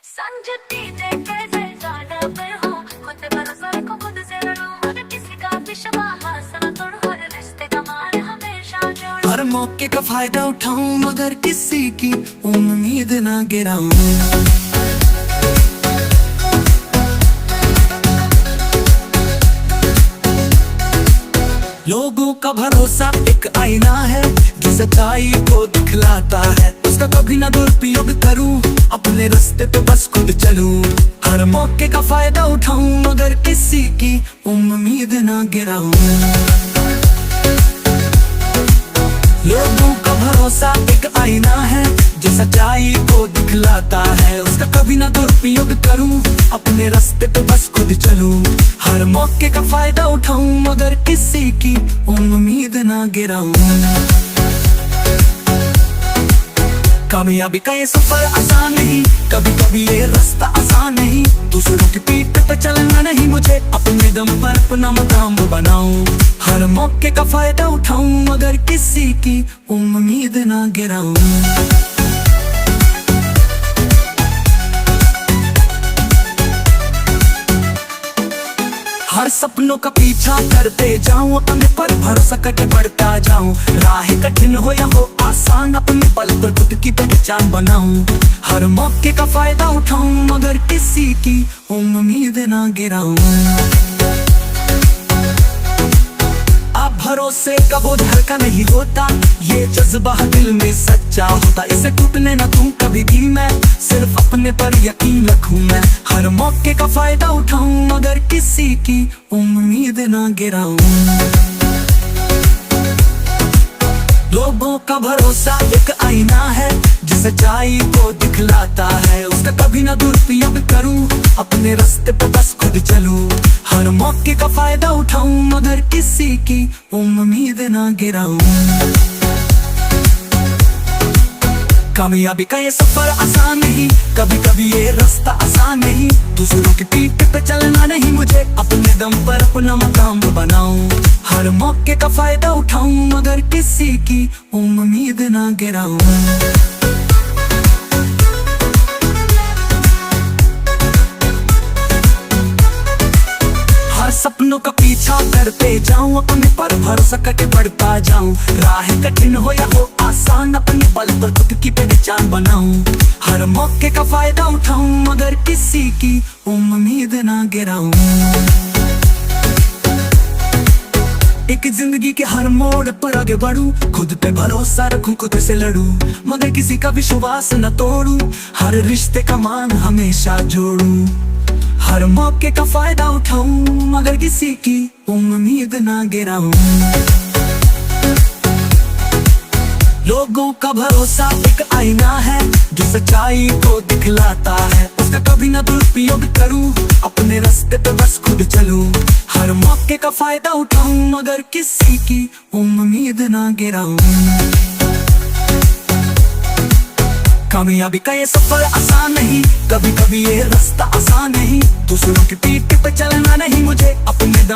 संजती देखे से जाना पे हो खुद भरोसा रखो खुद से लड़ो अगर किसी का विश्वास न तोड़ो हर रिश्ते का मान हमेशा जोड़ो। हर मौके का फायदा उठाऊं मगर किसी की उम्मीद ना गिराऊं। लोगों का भरोसा एक आईना है जो सच्चाई को दिखलाता है, उसका कभी ना दुरुपयोग करूं, अपने रास्ते पे बस खुद चलूं। हर मौके का फायदा उठाऊं मगर किसी की उम्मीद ना गिराऊं। लोगों का भरोसा एक आईना है जो सच्चाई को दिखलाता है, उसका कभी ना दुरुपयोग करूं, अपने रास्ते पे बस खुद चलूं। हर मौके का फायदा उठाऊं मगर किसी की उम्मीद ना गिराऊं। कामयाबी का ये सफर आसान नहीं, कभी कभी ये रास्ता आसान नहीं। दूसरों की पीठ पे चलना नहीं, मुझे अपने दम पर अपना मकाम बनाऊं। हर मौके का फायदा उठाऊं मगर किसी की उम्मीद ना गिराऊं। हर सपनों का पीछा करते जाऊं, अपने पर भरोसा करके बढ़ता जाऊं। राह कठिन हो या हो आसान, अपने पल पर खुद की पहचान बनाऊं। हर मौके का फायदा उठाऊं मगर किसी की उम्मीद ना गिराऊं। आप भरोसे का बोझ हल्का नहीं होता, ये जज्बा दिल में सच्चा होता। इसे टूटने ना दूं कभी भी मैं, सिर्फ अपने पर यकीन रखूं मैं। हर मौके का फायदा उठाऊं मगर किसी की उम्मीद ना गिराऊं। लोगों का भरोसा एक आईना है जो सच्चाई को दिखलाता है, उसका कभी ना दुरुपयोग करूं, अपने रास्ते पे बस खुद चलूं। हर मौके का फायदा उठाऊं मगर किसी की उम्मीद ना गिराऊं। कामयाबी का ये सफर आसान नहीं, कभी कभी ये रास्ता आसान नहीं। दूसरों की पीठ पे चलना नहीं, मुझे अपने दम पर अपना मकाम बनाऊं। हर मौके का फायदा उठाऊं मगर किसी की उम्मीद ना गिराऊं। हर सपनों का पीछा करते जाऊं, अपने पर भरोसा करके बढ़ता जाऊं। राह कठिन हो या हो आसान, अपने पल पर खुद की पहचान बनाऊं। हर मौके का फायदा उठाऊं मगर किसी की उम्मीद ना गिराऊं। एक जिंदगी के हर मोड़ पर आगे बढ़ूं, खुद पे भरोसा रखूं, खुद से लड़ूं, मगर किसी का विश्वास न तोड़ूं। हर रिश्ते का मान हमेशा जोड़ूं। हर मौके का फायदा उठाऊं मगर किसी की उम्मीद ना गिराऊं। लोगों का भरोसा एक आईना है जो सच्चाई को दिखलाता है, उसका कभी ना दुरुपयोग करूं, अपने रास्ते पे बस खुद चलूं। हर मौके का फायदा उठाऊं मगर किसी की उम्मीद ना गिराऊं। कामयाबी का ये सफर आसान नहीं, कभी कभी ये रास्ता आसान नहीं। दूसरों की पीठ पे चलना नहीं, मुझे अपने दम